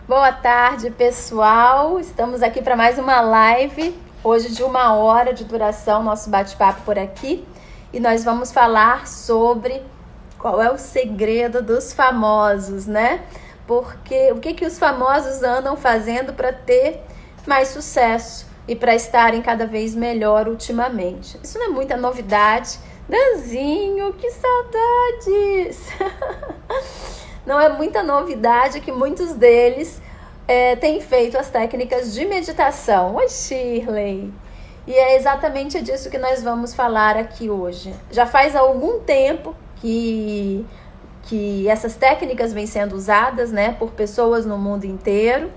Boa tarde, pessoal. Estamos aqui para mais uma live, hoje de 1 hora de duração, nosso bate-papo por aqui. E nós vamos falar sobre qual é o segredo dos famosos, né? Porque o que os famosos andam fazendo para ter mais sucesso e para estarem cada vez melhor ultimamente. Isso não é muita novidade. Danzinho, que saudades! Não é muita novidade que muitos deles têm feito as técnicas de meditação. Oi, Shirley! E é exatamente disso que nós vamos falar aqui hoje. Já faz algum tempo que essas técnicas vêm sendo usadas, né, por pessoas no mundo inteiro.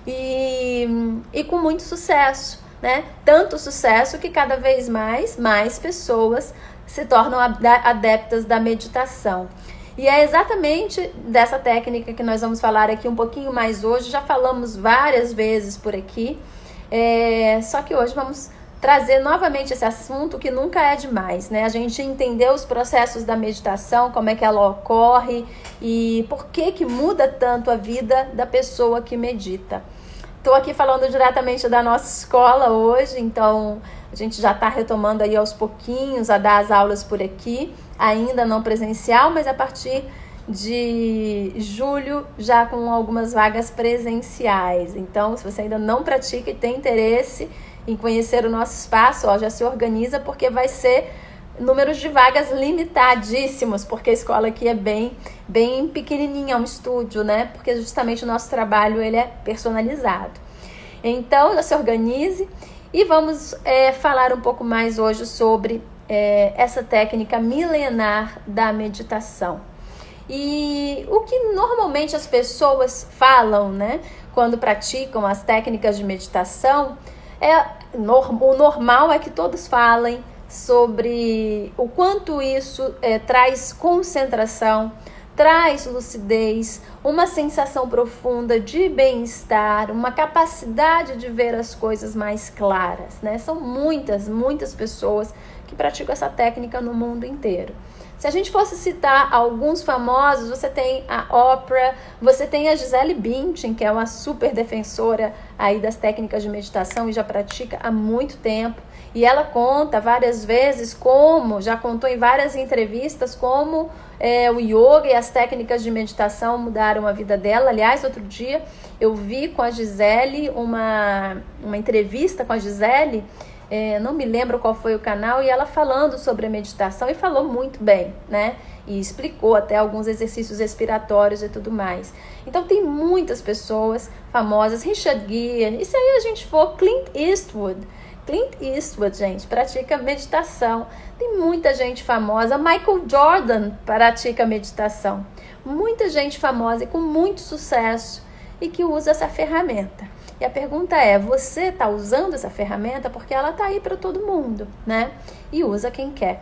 E com muito sucesso, né? Tanto sucesso que cada vez mais pessoas se tornam adeptas da meditação. E é exatamente dessa técnica que nós vamos falar aqui um pouquinho mais hoje. Já falamos várias vezes por aqui, só que hoje vamos trazer novamente esse assunto que nunca é demais, né? A gente entender os processos da meditação, como é que ela ocorre e por que muda tanto a vida da pessoa que medita. Estou aqui falando diretamente da nossa escola hoje, então a gente já está retomando aí aos pouquinhos a dar as aulas por aqui, ainda não presencial, mas a partir de julho já com algumas vagas presenciais. Então, se você ainda não pratica e tem interesse em conhecer o nosso espaço, já se organiza, porque vai ser números de vagas limitadíssimos, porque a escola aqui é bem pequenininha, é um estúdio, né? Porque justamente o nosso trabalho ele é personalizado. Então, já se organize e vamos falar um pouco mais hoje sobre essa técnica milenar da meditação. E o que normalmente as pessoas falam, né, quando praticam as técnicas de meditação, o normal é que todos falem sobre o quanto isso traz concentração, traz lucidez, uma sensação profunda de bem-estar, uma capacidade de ver as coisas mais claras, né? São muitas pessoas que praticam essa técnica no mundo inteiro. Se a gente fosse citar alguns famosos, você tem a Oprah, você tem a Gisele Bündchen, que é uma super defensora aí das técnicas de meditação e já pratica há muito tempo. E ela conta várias vezes já contou em várias entrevistas, como o yoga e as técnicas de meditação mudaram a vida dela. Aliás, outro dia eu vi com a Gisele, uma entrevista com a Gisele, não me lembro qual foi o canal, e ela falando sobre a meditação e falou muito bem, né? E explicou até alguns exercícios respiratórios e tudo mais. Então tem muitas pessoas famosas, Richard Gere, e se aí a gente for Clint Eastwood, gente, pratica meditação. Tem muita gente famosa. Michael Jordan pratica meditação. Muita gente famosa e com muito sucesso e que usa essa ferramenta. E a pergunta é, você está usando essa ferramenta? Porque ela está aí para todo mundo, né? E usa quem quer.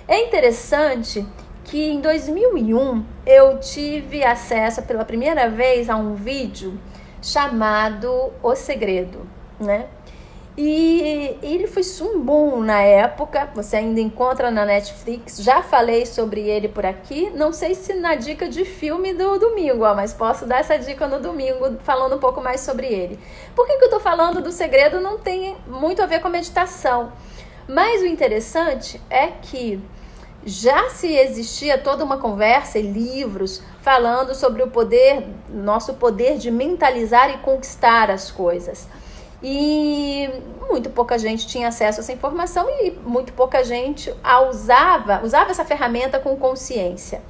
É interessante que em 2001 eu tive acesso pela primeira vez a um vídeo chamado O Segredo, né? E ele foi um boom na época, você ainda encontra na Netflix, já falei sobre ele por aqui, não sei se na dica de filme do domingo, mas posso dar essa dica no domingo, falando um pouco mais sobre ele. Por que eu tô falando do segredo? Não tem muito a ver com a meditação, mas o interessante é que já se existia toda uma conversa e livros falando sobre nosso poder de mentalizar e conquistar as coisas. E muito pouca gente tinha acesso a essa informação e muito pouca gente usava essa ferramenta com consciência.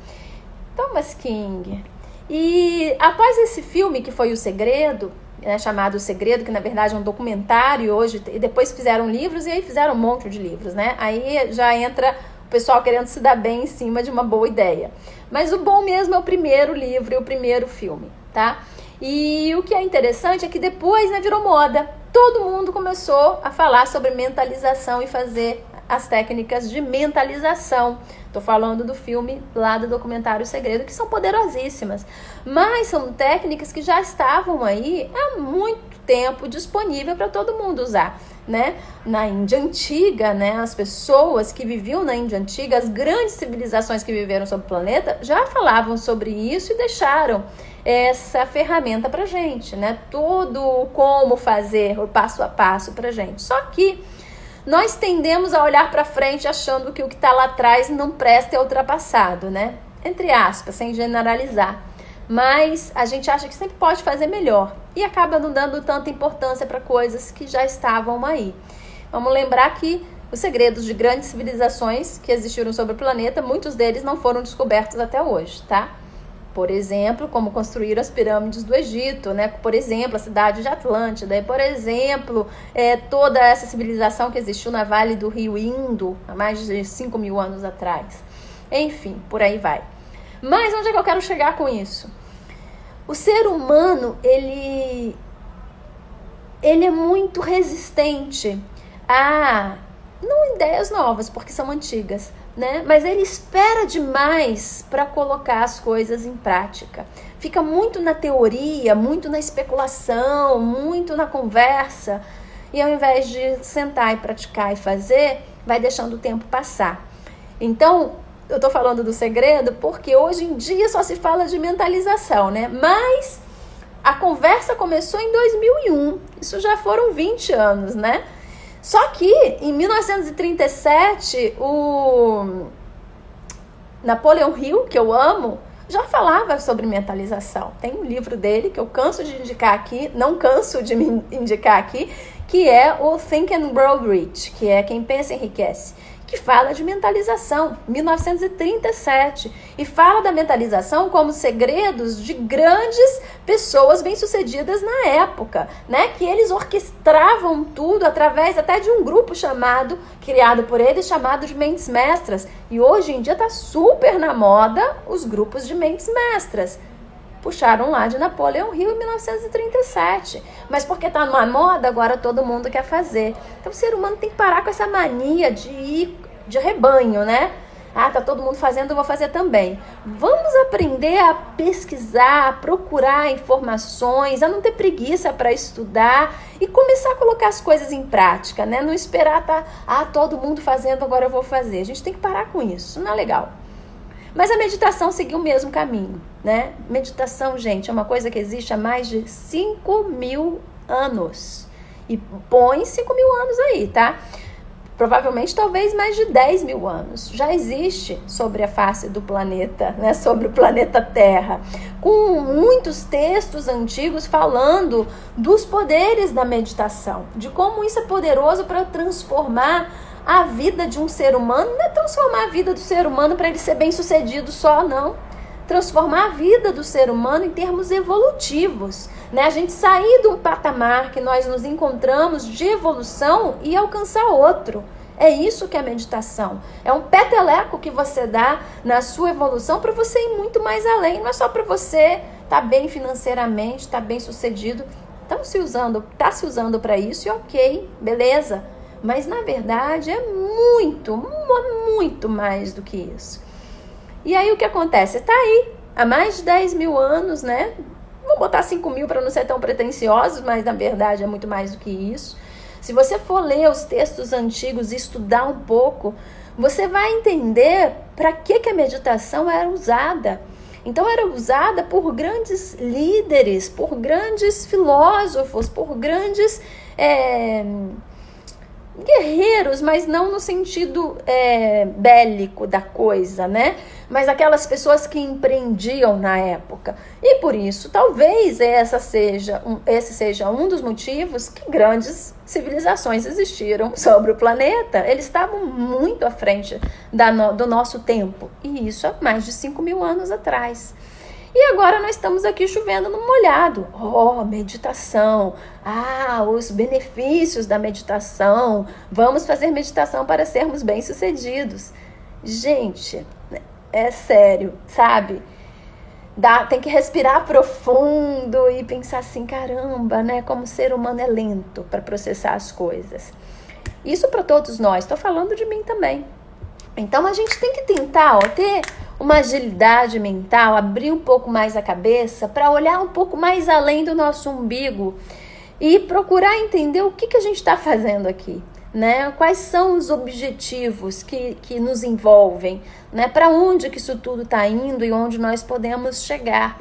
Thomas King. E após esse filme que foi O Segredo, né, chamado O Segredo, que na verdade é um documentário hoje, e depois fizeram livros e aí fizeram um monte de livros, né? Aí já entra o pessoal querendo se dar bem em cima de uma boa ideia. Mas o bom mesmo é o primeiro livro e o primeiro filme, tá? E o que é interessante é que depois, né, virou moda. Todo mundo começou a falar sobre mentalização e fazer as técnicas de mentalização. Estou falando do filme lá do documentário O Segredo, que são poderosíssimas. Mas são técnicas que já estavam aí há muito tempo disponível para todo mundo usar, né? Na Índia Antiga, né, as pessoas que viviam na Índia Antiga, as grandes civilizações que viveram sobre o planeta, já falavam sobre isso e deixaram essa ferramenta pra gente, né? Tudo como fazer, o passo a passo pra gente. Só que nós tendemos a olhar para frente achando que o que está lá atrás não presta e é ultrapassado, né? Entre aspas, sem generalizar. Mas a gente acha que sempre pode fazer melhor e acaba não dando tanta importância para coisas que já estavam aí. Vamos lembrar que os segredos de grandes civilizações que existiram sobre o planeta, muitos deles não foram descobertos até hoje, tá? Por exemplo, como construíram as pirâmides do Egito, né? Por exemplo, a cidade de Atlântida, e por exemplo, toda essa civilização que existiu na Vale do Rio Indo, há mais de 5.000 anos atrás. Enfim, por aí vai. Mas onde é que eu quero chegar com isso? O ser humano, ele é muito resistente a, não ideias novas, porque são antigas, né? Mas ele espera demais para colocar as coisas em prática. Fica muito na teoria, muito na especulação, muito na conversa. E ao invés de sentar e praticar e fazer, vai deixando o tempo passar. Então, eu tô falando do segredo porque hoje em dia só se fala de mentalização, né? Mas a conversa começou em 2001. Isso já foram 20 anos, né? Só que em 1937, o Napoleon Hill, que eu amo, já falava sobre mentalização. Tem um livro dele que eu canso de indicar aqui, não canso de me indicar aqui, que é o Think and Grow Rich, que é Quem Pensa Enriquece, que fala de mentalização, 1937, e fala da mentalização como segredos de grandes pessoas bem-sucedidas na época, né? Que eles orquestravam tudo através até de um grupo criado por eles, chamado de mentes mestras. E hoje em dia está super na moda os grupos de mentes mestras. Puxaram lá de Napoleon Hill em 1937. Mas porque está numa moda, agora todo mundo quer fazer. Então o ser humano tem que parar com essa mania de ir de rebanho, né? Ah, tá todo mundo fazendo, eu vou fazer também. Vamos aprender a pesquisar, a procurar informações, a não ter preguiça para estudar e começar a colocar as coisas em prática, né? Não esperar todo mundo fazendo, agora eu vou fazer. A gente tem que parar com isso, não é legal. Mas a meditação seguiu o mesmo caminho, né? Meditação, gente, é uma coisa que existe há mais de 5.000 anos. E põe 5.000 anos aí, tá? Provavelmente, talvez mais de 10.000 anos. Já existe sobre a face do planeta, né? Sobre o planeta Terra. Com muitos textos antigos falando dos poderes da meditação. De como isso é poderoso para transformar a vida de um ser humano. Não é transformar a vida do ser humano para ele ser bem sucedido só, não. Transformar a vida do ser humano em termos evolutivos, né? A gente sair de um patamar que nós nos encontramos de evolução e alcançar outro. É isso que é meditação. É um peteleco que você dá na sua evolução para você ir muito mais além. Não é só para você estar bem financeiramente, estar bem sucedido. Tá se usando para isso e ok, beleza. Mas na verdade é muito, muito mais do que isso. E aí o que acontece? Está aí, há mais de 10.000 anos, né? Vou botar 5.000 para não ser tão pretensiosos, mas na verdade é muito mais do que isso. Se você for ler os textos antigos e estudar um pouco, você vai entender para que a meditação era usada. Então era usada por grandes líderes, por grandes filósofos, por grandes guerreiros, mas não no sentido bélico da coisa, né? Mas aquelas pessoas que empreendiam na época. E por isso, talvez esse seja um dos motivos que grandes civilizações existiram sobre o planeta. Eles estavam muito à frente do nosso tempo. E isso há mais de 5.000 anos atrás. E agora nós estamos aqui chovendo no molhado. Oh, meditação. Ah, os benefícios da meditação. Vamos fazer meditação para sermos bem-sucedidos. Gente, é sério, sabe? Tem que respirar profundo e pensar assim, caramba, né? Como o ser humano é lento para processar as coisas. Isso para todos nós. Estou falando de mim também. Então a gente tem que tentar ter uma agilidade mental, abrir um pouco mais a cabeça para olhar um pouco mais além do nosso umbigo e procurar entender o que a gente está fazendo aqui, né? Quais são os objetivos que nos envolvem, né? Para onde que isso tudo está indo e onde nós podemos chegar.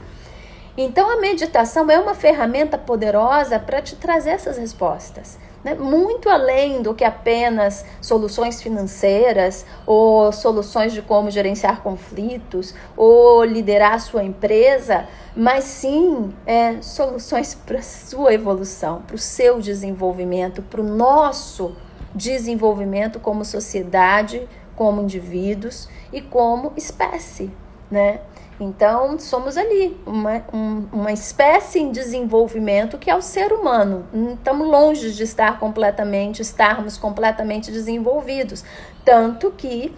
Então, a meditação é uma ferramenta poderosa para te trazer essas respostas, né? Muito além do que apenas soluções financeiras ou soluções de como gerenciar conflitos ou liderar a sua empresa, mas sim soluções para a sua evolução, para o seu desenvolvimento, para o nosso desenvolvimento como sociedade, como indivíduos e como espécie, né? Então, somos ali uma espécie em desenvolvimento que é o ser humano. Estamos longe de estarmos completamente desenvolvidos. Tanto que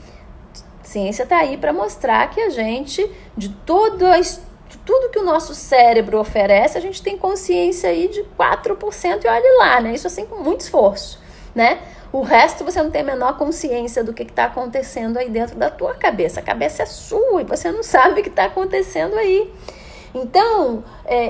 a ciência está aí para mostrar que a gente, de tudo que o nosso cérebro oferece, a gente tem consciência aí de 4% e olha lá, né? Isso assim com muito esforço, né? O resto você não tem a menor consciência do que está acontecendo aí dentro da tua cabeça. A cabeça é sua e você não sabe o que está acontecendo aí. Então,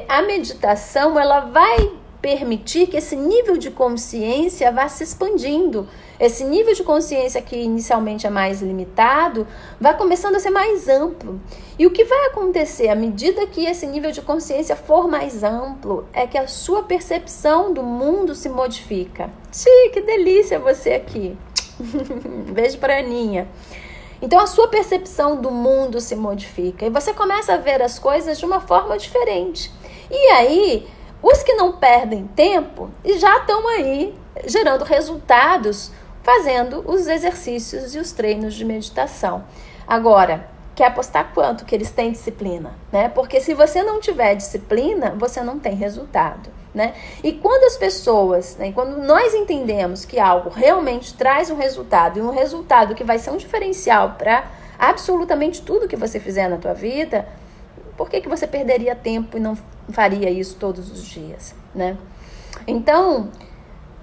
a meditação, ela vai permitir que esse nível de consciência vá se expandindo. Esse nível de consciência que inicialmente é mais limitado, vai começando a ser mais amplo. E o que vai acontecer à medida que esse nível de consciência for mais amplo, é que a sua percepção do mundo se modifica. Que delícia você aqui. Beijo pra Aninha. Então a sua percepção do mundo se modifica e você começa a ver as coisas de uma forma diferente. E aí, os que não perdem tempo já estão aí gerando resultados, fazendo os exercícios e os treinos de meditação. Agora, quer apostar quanto que eles têm disciplina, né? Porque se você não tiver disciplina, você não tem resultado, né? E quando as pessoas, né, quando nós entendemos que algo realmente traz um resultado, e um resultado que vai ser um diferencial para absolutamente tudo que você fizer na tua vida, por que você perderia tempo e não faria isso todos os dias, né? Então,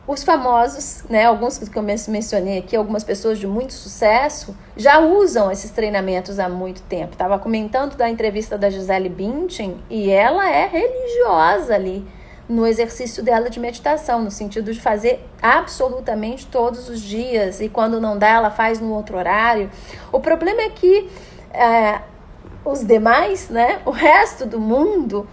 os famosos, né, alguns que eu mencionei aqui, algumas pessoas de muito sucesso, já usam esses treinamentos há muito tempo. Estava comentando da entrevista da Gisele Bündchen e ela é religiosa ali no exercício dela de meditação, no sentido de fazer absolutamente todos os dias e quando não dá, ela faz no outro horário. O problema é que os demais, né, o resto do mundo,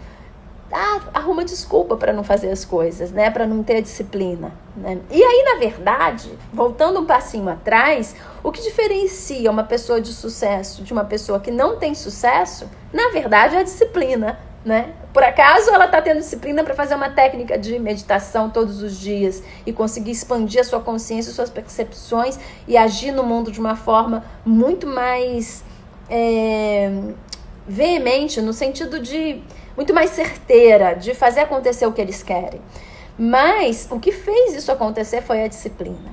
arruma desculpa para não fazer as coisas, né? Para não ter disciplina, né? E aí, na verdade, voltando um passinho atrás, o que diferencia uma pessoa de sucesso de uma pessoa que não tem sucesso, na verdade, é a disciplina, né? Por acaso ela está tendo disciplina para fazer uma técnica de meditação todos os dias e conseguir expandir a sua consciência, suas percepções e agir no mundo de uma forma muito mais veemente, no sentido de muito mais certeira, de fazer acontecer o que eles querem. Mas o que fez isso acontecer foi a disciplina.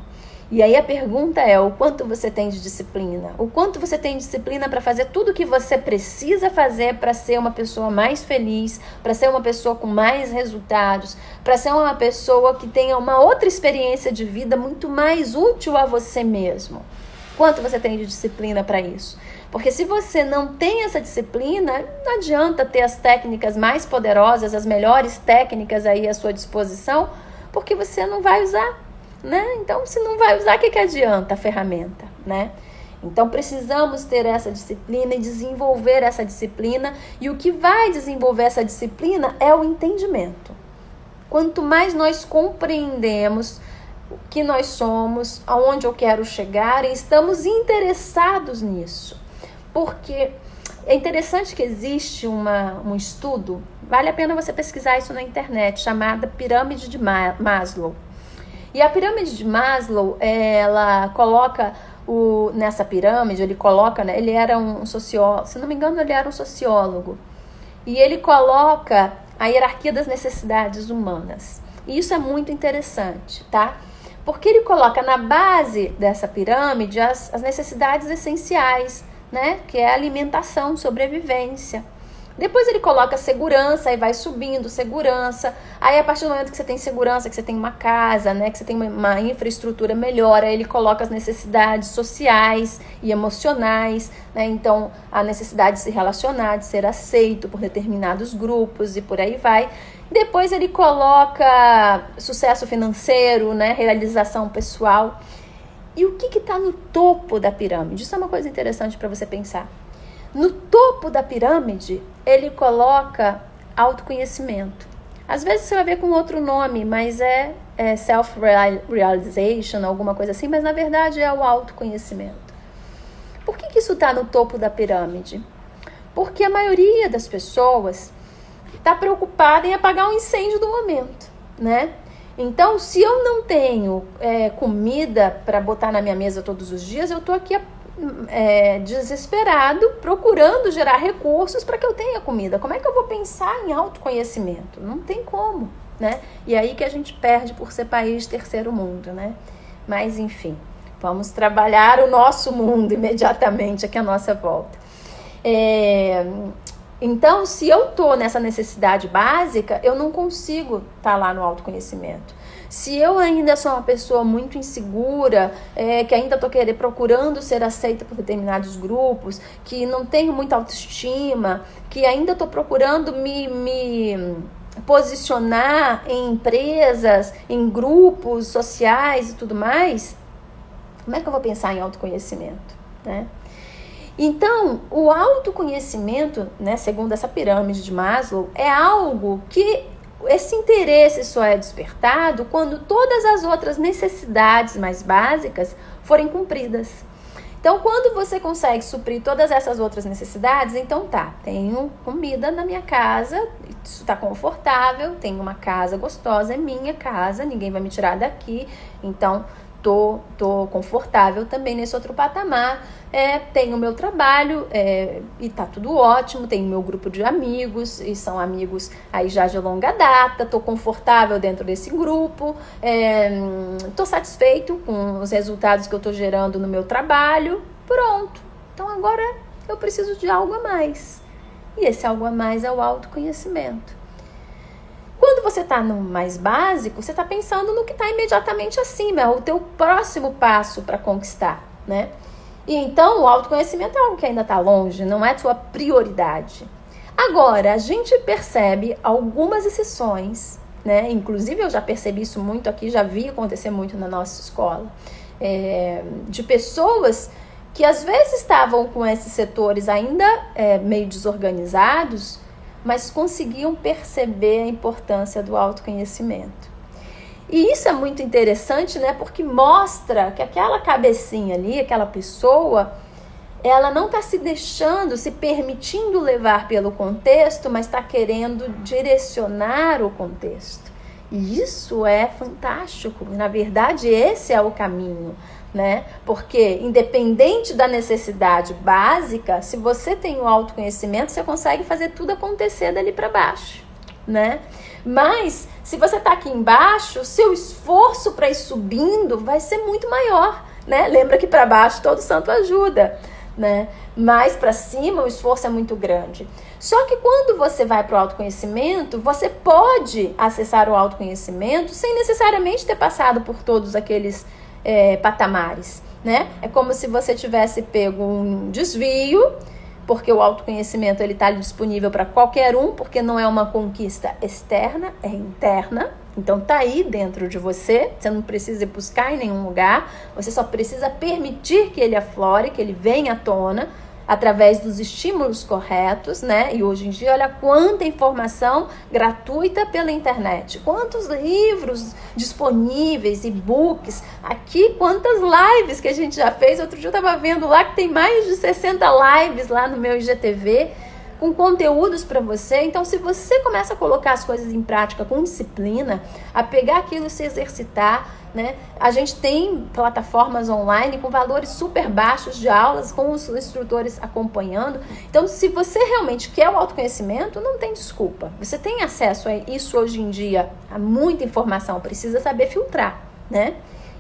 E aí a pergunta é, o quanto você tem de disciplina? O quanto você tem de disciplina para fazer tudo o que você precisa fazer para ser uma pessoa mais feliz, para ser uma pessoa com mais resultados, para ser uma pessoa que tenha uma outra experiência de vida muito mais útil a você mesmo? Quanto você tem de disciplina para isso? Porque se você não tem essa disciplina, não adianta ter as técnicas mais poderosas, as melhores técnicas aí à sua disposição, porque você não vai usar, né? Então, se não vai usar, o que adianta a ferramenta, né? Então, precisamos ter essa disciplina e desenvolver essa disciplina. E o que vai desenvolver essa disciplina é o entendimento. Quanto mais nós compreendemos o que nós somos, aonde eu quero chegar, e estamos interessados nisso. Porque é interessante que existe um estudo, vale a pena você pesquisar isso na internet, chamada Pirâmide de Maslow. E a Pirâmide de Maslow, ela coloca, nessa pirâmide, ele coloca, né, ele era um sociólogo, se não me engano ele era um sociólogo, e ele coloca a hierarquia das necessidades humanas. E isso é muito interessante, tá? Porque ele coloca na base dessa pirâmide as necessidades essenciais, né? Que é alimentação, sobrevivência. Depois ele coloca segurança e vai subindo segurança. Aí a partir do momento que você tem segurança, que você tem uma casa, né, que você tem uma infraestrutura melhor, aí ele coloca as necessidades sociais e emocionais, né? Então a necessidade de se relacionar, de ser aceito por determinados grupos e por aí vai. Depois ele coloca sucesso financeiro, né, realização pessoal. E o que está no topo da pirâmide? Isso é uma coisa interessante para você pensar. No topo da pirâmide, ele coloca autoconhecimento. Às vezes você vai ver com outro nome, mas é self-realization, alguma coisa assim, mas na verdade é o autoconhecimento. Por que isso está no topo da pirâmide? Porque a maioria das pessoas está preocupada em apagar o incêndio do momento, né? Então, se eu não tenho comida para botar na minha mesa todos os dias, eu estou aqui desesperado, procurando gerar recursos para que eu tenha comida. Como é que eu vou pensar em autoconhecimento? Não tem como, né? E aí que a gente perde por ser país terceiro mundo, né? Mas, enfim, vamos trabalhar o nosso mundo imediatamente aqui à nossa volta. Então, se eu estou nessa necessidade básica, eu não consigo estar lá no autoconhecimento. Se eu ainda sou uma pessoa muito insegura, que ainda estou procurando ser aceita por determinados grupos, que não tenho muita autoestima, que ainda estou procurando me posicionar em empresas, em grupos sociais e tudo mais, como é que eu vou pensar em autoconhecimento, né? Então, o autoconhecimento, né, segundo essa pirâmide de Maslow, é algo que esse interesse só é despertado quando todas as outras necessidades mais básicas forem cumpridas. Então, quando você consegue suprir todas essas outras necessidades, então tenho comida na minha casa, isso está confortável, tenho uma casa gostosa, é minha casa, ninguém vai me tirar daqui, então tô confortável também nesse outro patamar, tenho meu trabalho e tá tudo ótimo, tenho meu grupo de amigos e são amigos aí já de longa data, tô confortável dentro desse grupo, tô satisfeito com os resultados que eu tô gerando no meu trabalho, pronto. Então agora eu preciso de algo a mais, e esse algo a mais é o autoconhecimento. Quando você está no mais básico, você está pensando no que está imediatamente acima, é o teu próximo passo para conquistar, né? E então o autoconhecimento é algo que ainda está longe, não é tua prioridade. Agora, a gente percebe algumas exceções, né? Inclusive eu já percebi isso muito aqui, já vi acontecer muito na nossa escola, de pessoas que às vezes estavam com esses setores ainda meio desorganizados, mas conseguiam perceber a importância do autoconhecimento. E isso é muito interessante, né? Porque mostra que aquela cabecinha ali, aquela pessoa, ela não está se deixando, se permitindo levar pelo contexto, mas está querendo direcionar o contexto. E isso é fantástico. Na verdade, esse é o caminho, né? Porque independente da necessidade básica, se você tem o autoconhecimento, você consegue fazer tudo acontecer dali para baixo, né? Mas se você está aqui embaixo, seu esforço para ir subindo vai ser muito maior, né? Lembra que para baixo todo santo ajuda, né? Mas para cima o esforço é muito grande. Só que quando você vai para o autoconhecimento, você pode acessar o autoconhecimento sem necessariamente ter passado por todos aqueles patamares, né? É como se você tivesse pego um desvio, porque o autoconhecimento ele está disponível para qualquer um, porque não é uma conquista externa, é interna. Então tá aí dentro de você, você não precisa buscar em nenhum lugar, você só precisa permitir que ele aflore, que ele venha à tona, através dos estímulos corretos, né? E hoje em dia, olha quanta informação gratuita pela internet. Quantos livros disponíveis, e-books. Aqui, quantas lives que a gente já fez. Outro dia eu estava vendo lá que tem mais de 60 lives lá no meu IGTV, com conteúdos para você. Então, se você começa a colocar as coisas em prática com disciplina, a pegar aquilo e se exercitar, né? A gente tem plataformas online com valores super baixos de aulas, com os instrutores acompanhando. Então, se você realmente quer o autoconhecimento, não tem desculpa. Você tem acesso a isso hoje em dia, a muita informação, precisa saber filtrar, né?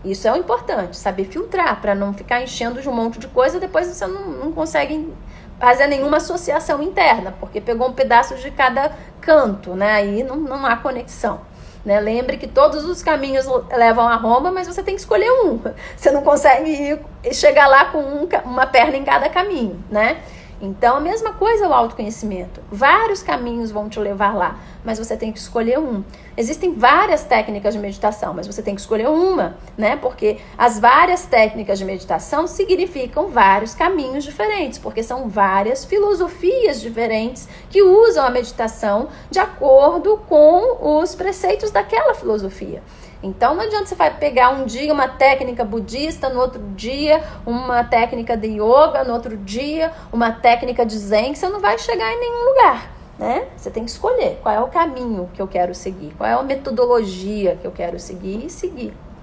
Isso é o importante, saber filtrar, para não ficar enchendo de um monte de coisa, depois você não consegue fazer nenhuma associação interna, porque pegou um pedaço de cada canto, né? Aí não há conexão. Né? Lembre que todos os caminhos levam a Roma, mas você tem que escolher um. Você não consegue chegar lá com uma perna em cada caminho, né? Então, a mesma coisa o autoconhecimento. Vários caminhos vão te levar lá, mas você tem que escolher um. Existem várias técnicas de meditação, mas você tem que escolher uma, né? Porque as várias técnicas de meditação significam vários caminhos diferentes, porque são várias filosofias diferentes que usam a meditação de acordo com os preceitos daquela filosofia. Então não adianta você vai pegar um dia uma técnica budista, no outro dia uma técnica de yoga, no outro dia uma técnica de zen, que você não vai chegar em nenhum lugar, né? Você tem que escolher qual é o caminho que eu quero seguir, qual é a metodologia que eu quero seguir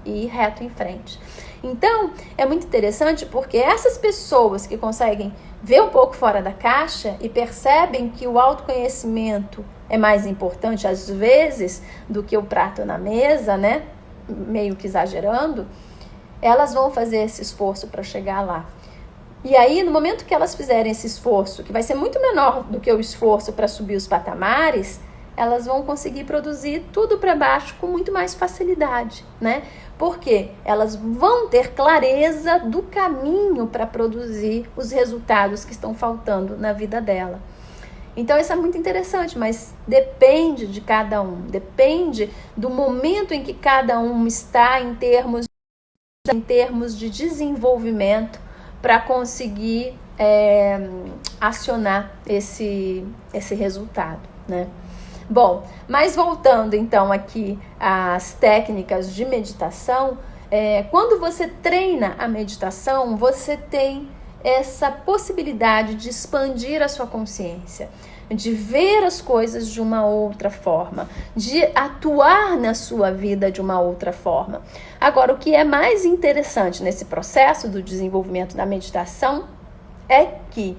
e ir reto em frente. Então, é muito interessante porque essas pessoas que conseguem ver um pouco fora da caixa e percebem que o autoconhecimento é mais importante, às vezes, do que o prato na mesa, né? Meio que exagerando, elas vão fazer esse esforço para chegar lá. E aí, no momento que elas fizerem esse esforço, que vai ser muito menor do que o esforço para subir os patamares, elas vão conseguir produzir tudo para baixo com muito mais facilidade, né? Porque elas vão ter clareza do caminho para produzir os resultados que estão faltando na vida dela. Então, isso é muito interessante, mas depende de cada um, depende do momento em que cada um está em termos de desenvolvimento para conseguir acionar esse resultado, né? Bom, mas voltando então aqui às técnicas de meditação, quando você treina a meditação, você tem essa possibilidade de expandir a sua consciência, de ver as coisas de uma outra forma, de atuar na sua vida de uma outra forma. Agora, o que é mais interessante nesse processo do desenvolvimento da meditação é que,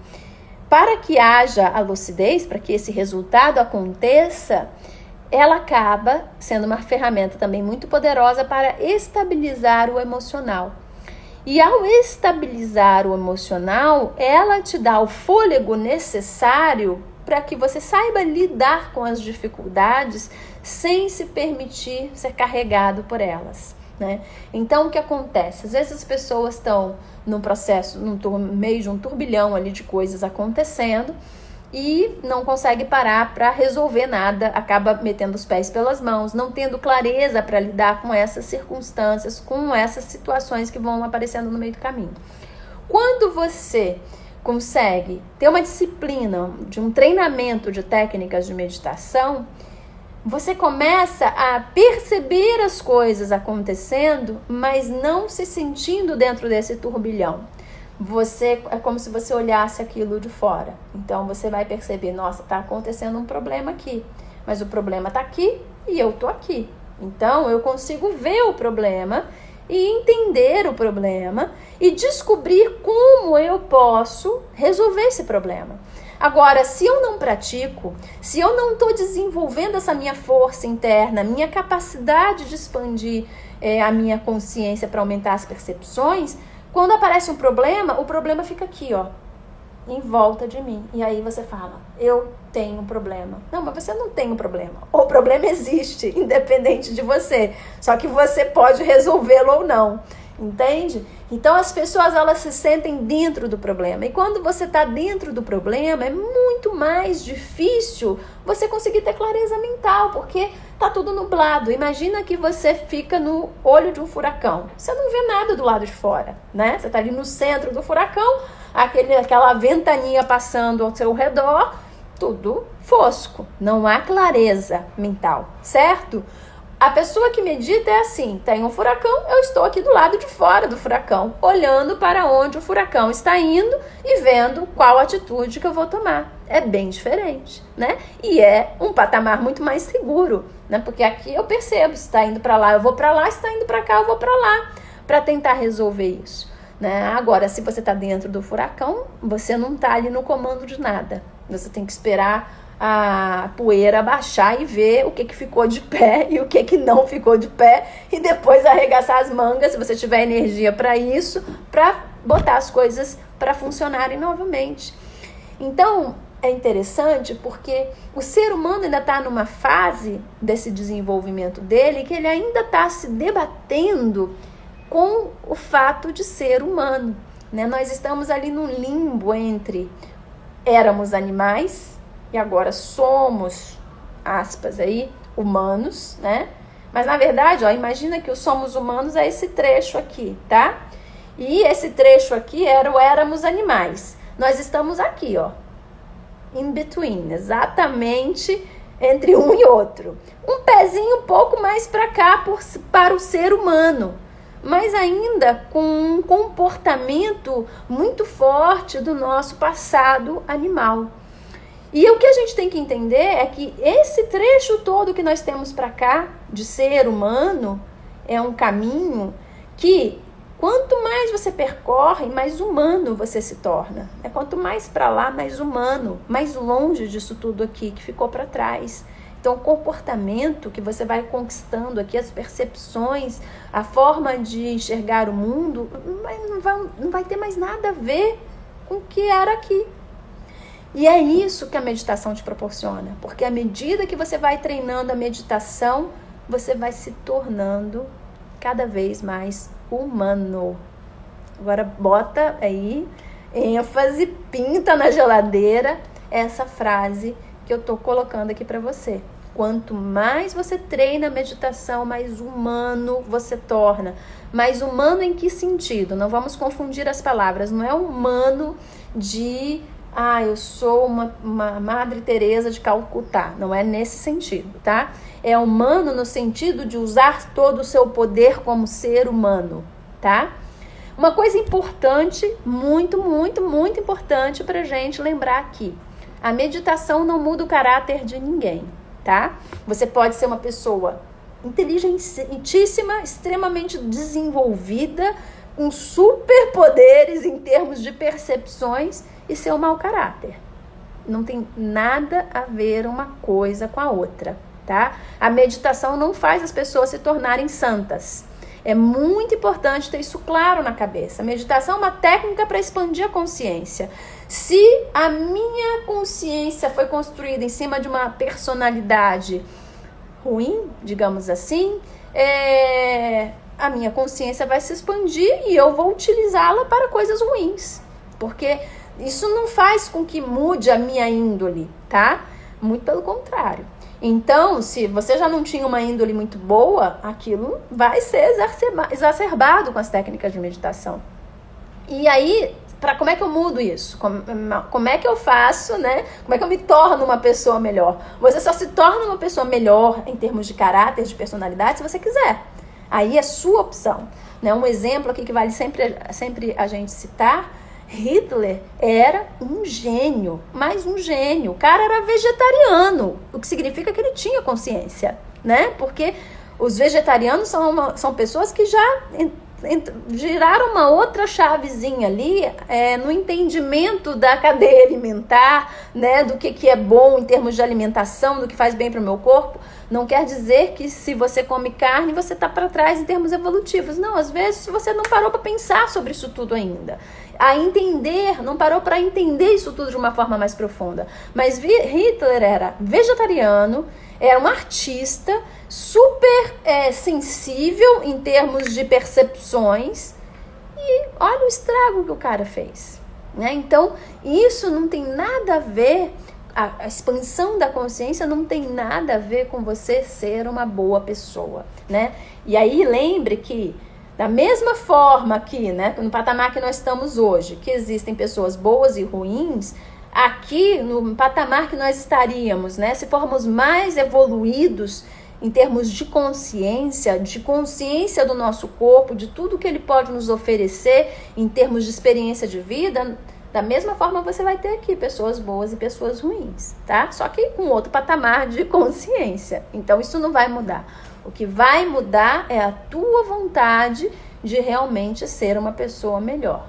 para que haja a lucidez, para que esse resultado aconteça, ela acaba sendo uma ferramenta também muito poderosa para estabilizar o emocional. E ao estabilizar o emocional, ela te dá o fôlego necessário para que você saiba lidar com as dificuldades sem se permitir ser carregado por elas, né? Então, o que acontece? Às vezes as pessoas estão num processo, no meio de um turbilhão ali de coisas acontecendo e não consegue parar para resolver nada, acaba metendo os pés pelas mãos, não tendo clareza para lidar com essas circunstâncias, com essas situações que vão aparecendo no meio do caminho. Quando você consegue ter uma disciplina de um treinamento de técnicas de meditação, você começa a perceber as coisas acontecendo, mas não se sentindo dentro desse turbilhão. É como se você olhasse aquilo de fora. Então você vai perceber, nossa, está acontecendo um problema aqui, mas o problema está aqui e eu estou aqui. Então eu consigo ver o problema e entender o problema e descobrir como eu posso resolver esse problema. Agora, se eu não pratico, se eu não estou desenvolvendo essa minha força interna, minha capacidade de expandir a minha consciência para aumentar as percepções, quando aparece um problema, o problema fica aqui, ó, em volta de mim. E aí você fala, eu tenho um problema. Não, mas você não tem um problema. O problema existe, independente de você. Só que você pode resolvê-lo ou não. Entende? Então as pessoas, elas se sentem dentro do problema. E quando você está dentro do problema, é muito mais difícil você conseguir ter clareza mental, porque tá tudo nublado. Imagina que você fica no olho de um furacão. Você não vê nada do lado de fora, né? Você tá ali no centro do furacão, aquela ventaninha passando ao seu redor, tudo fosco. Não há clareza mental, certo? A pessoa que medita é assim, tem um furacão, eu estou aqui do lado de fora do furacão, olhando para onde o furacão está indo e vendo qual atitude que eu vou tomar. É bem diferente, né? E é um patamar muito mais seguro, né? Porque aqui eu percebo, se está indo para lá, eu vou para lá, se está indo para cá, eu vou para lá, para tentar resolver isso, né? Agora, se você está dentro do furacão, você não está ali no comando de nada. Você tem que esperar a poeira baixar e ver o que ficou de pé e o que não ficou de pé e depois arregaçar as mangas, se você tiver energia para isso, para botar as coisas para funcionarem novamente. Então, é interessante porque o ser humano ainda está numa fase desse desenvolvimento dele que ele ainda está se debatendo com o fato de ser humano, né? Nós estamos ali num limbo entre éramos animais e agora somos, aspas aí, humanos, né? Mas na verdade, ó, imagina que o somos humanos é esse trecho aqui, tá? E esse trecho aqui era o éramos animais. Nós estamos aqui, ó, in between, exatamente entre um e outro. Um pezinho um pouco mais para cá para o ser humano, mas ainda com um comportamento muito forte do nosso passado animal. E o que a gente tem que entender é que esse trecho todo que nós temos para cá, de ser humano, é um caminho que, quanto mais você percorre, mais humano você se torna. Quanto mais para lá, mais humano, mais longe disso tudo aqui que ficou para trás. Então, o comportamento que você vai conquistando aqui, as percepções, a forma de enxergar o mundo, não vai ter mais nada a ver com o que era aqui. E é isso que a meditação te proporciona, porque à medida que você vai treinando a meditação, você vai se tornando cada vez mais humano. Agora bota aí, ênfase, pinta na geladeira essa frase que eu tô colocando aqui para você. Quanto mais você treina a meditação, mais humano você torna. Mais humano em que sentido? Não vamos confundir as palavras. Não é humano de... eu sou uma Madre Teresa de Calcutá. Não é nesse sentido, tá? É humano no sentido de usar todo o seu poder como ser humano, tá? Uma coisa importante, muito, muito, muito importante pra gente lembrar aqui. A meditação não muda o caráter de ninguém, tá? Você pode ser uma pessoa inteligentíssima, extremamente desenvolvida, com superpoderes em termos de percepções e ser um mau caráter. Não tem nada a ver uma coisa com a outra, tá? A meditação não faz as pessoas se tornarem santas. É muito importante ter isso claro na cabeça. A meditação é uma técnica para expandir a consciência. Se a minha consciência foi construída em cima de uma personalidade ruim, digamos assim, a minha consciência vai se expandir e eu vou utilizá-la para coisas ruins. Porque isso não faz com que mude a minha índole, tá? Muito pelo contrário. Então, se você já não tinha uma índole muito boa, aquilo vai ser exacerbado com as técnicas de meditação. E aí, como é que eu mudo isso? Como é que eu faço, né? Como é que eu me torno uma pessoa melhor? Você só se torna uma pessoa melhor em termos de caráter, de personalidade, se você quiser. Aí é sua opção, né? Um exemplo aqui que vale sempre a gente citar: Hitler era um gênio, mas um gênio. O cara era vegetariano, o que significa que ele tinha consciência, né? Porque os vegetarianos são pessoas que já giraram uma outra chavezinha ali no entendimento da cadeia alimentar, né? Do que é bom em termos de alimentação, do que faz bem para o meu corpo. Não quer dizer que se você come carne, você está para trás em termos evolutivos. Não, às vezes você não parou para pensar sobre isso tudo ainda. Não parou para entender isso tudo de uma forma mais profunda. Mas Hitler era vegetariano, era um artista, super sensível em termos de percepções, e olha o estrago que o cara fez, né? Então, isso não tem nada a ver, a expansão da consciência não tem nada a ver com você ser uma boa pessoa, né? E aí lembre que, da mesma forma que, né, no patamar que nós estamos hoje, que existem pessoas boas e ruins, aqui no patamar que nós estaríamos, né, se formos mais evoluídos em termos de consciência do nosso corpo, de tudo que ele pode nos oferecer em termos de experiência de vida, da mesma forma você vai ter aqui pessoas boas e pessoas ruins, tá? Só que com outro patamar de consciência. Então isso não vai mudar. O que vai mudar é a tua vontade de realmente ser uma pessoa melhor.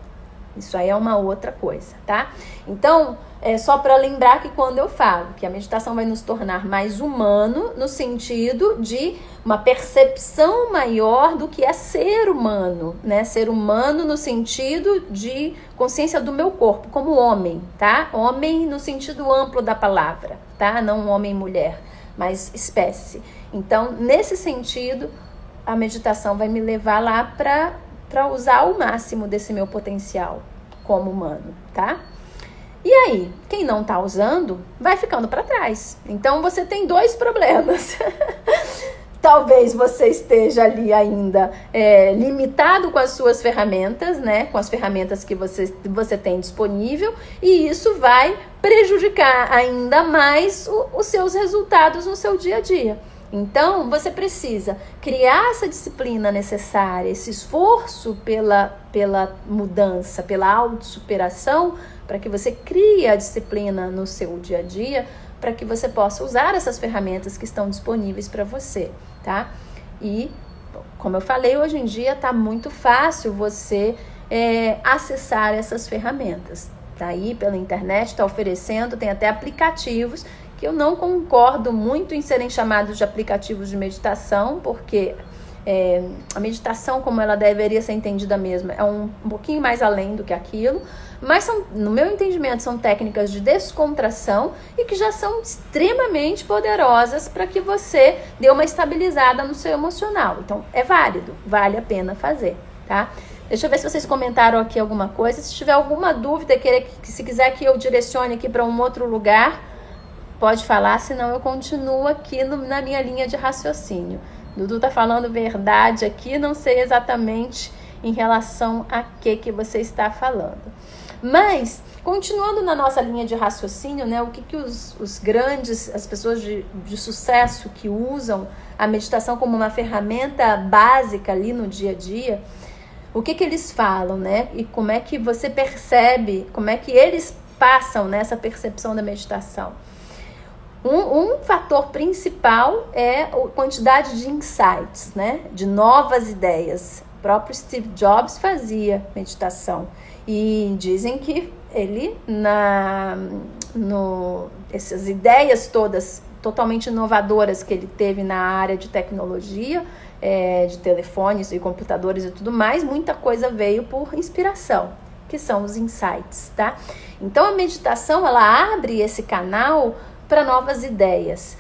Isso aí é uma outra coisa, tá? Então, é só para lembrar que quando eu falo que a meditação vai nos tornar mais humano, no sentido de uma percepção maior do que é ser humano, né? Ser humano no sentido de consciência do meu corpo, como homem, tá? Homem no sentido amplo da palavra, tá? Não homem e mulher, mas espécie. Então, nesse sentido, a meditação vai me levar lá para usar o máximo desse meu potencial como humano, tá? E aí, quem não está usando, vai ficando para trás. Então, você tem dois problemas. Talvez você esteja ali ainda limitado com as suas ferramentas, né? Com as ferramentas que você tem disponível. E isso vai prejudicar ainda mais os seus resultados no seu dia a dia. Então, você precisa criar essa disciplina necessária, esse esforço pela mudança, pela autossuperação, para que você crie a disciplina no seu dia a dia, para que você possa usar essas ferramentas que estão disponíveis para você, tá? E, como eu falei, hoje em dia está muito fácil você acessar essas ferramentas. Tá aí pela internet, está oferecendo, tem até aplicativos que eu não concordo muito em serem chamados de aplicativos de meditação, porque a meditação, como ela deveria ser entendida mesmo, é um pouquinho mais além do que aquilo, mas no meu entendimento são técnicas de descontração e que já são extremamente poderosas para que você dê uma estabilizada no seu emocional. Então é válido, vale a pena fazer, tá? Deixa eu ver se vocês comentaram aqui alguma coisa. Se tiver alguma dúvida, se quiser que eu direcione aqui para um outro lugar, pode falar, senão eu continuo aqui na minha linha de raciocínio. Dudu tá falando verdade aqui, não sei exatamente em relação a que você está falando. Mas, continuando na nossa linha de raciocínio, né, o que os grandes, as pessoas de sucesso que usam a meditação como uma ferramenta básica ali no dia a dia, o que eles falam, né? E como é que você percebe, como é que eles passam nessa percepção da meditação? Um fator principal é a quantidade de insights, né? De novas ideias. O próprio Steve Jobs fazia meditação. E dizem que ele, essas ideias todas totalmente inovadoras que ele teve na área de tecnologia, de telefones e computadores e tudo mais, muita coisa veio por inspiração, que são os insights, tá? Então a meditação, ela abre esse canal para novas ideias.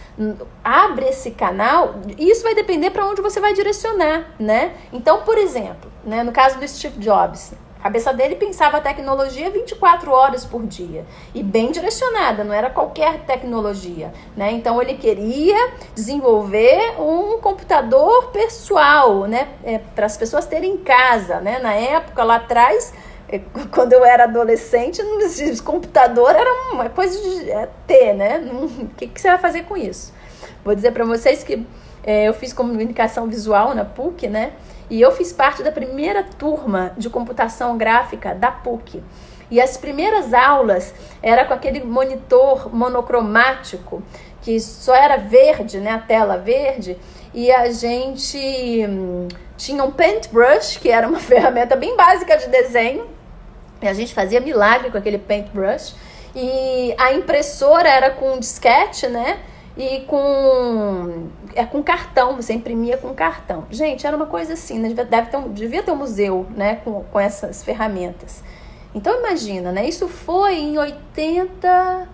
Abre esse canal, e isso vai depender para onde você vai direcionar, né? Então, por exemplo, né, no caso do Steve Jobs, a cabeça dele pensava a tecnologia 24 horas por dia. E bem direcionada, não era qualquer tecnologia, né? Então ele queria desenvolver um computador pessoal, né? Para as pessoas terem em casa, né? Na época, lá atrás, quando eu era adolescente, o computador era uma coisa de ter, né? O que você vai fazer com isso? Vou dizer para vocês que eu fiz comunicação visual na PUC, né? E eu fiz parte da primeira turma de computação gráfica da PUC. E as primeiras aulas era com aquele monitor monocromático, que só era verde, né? A tela verde. E a gente tinha um paintbrush, que era uma ferramenta bem básica de desenho. E a gente fazia milagre com aquele paintbrush. E a impressora era com disquete, né? E com cartão, você imprimia com cartão. Gente, era uma coisa assim, né? Devia ter um museu, né? Com essas ferramentas. Então imagina, né? Isso foi em 90,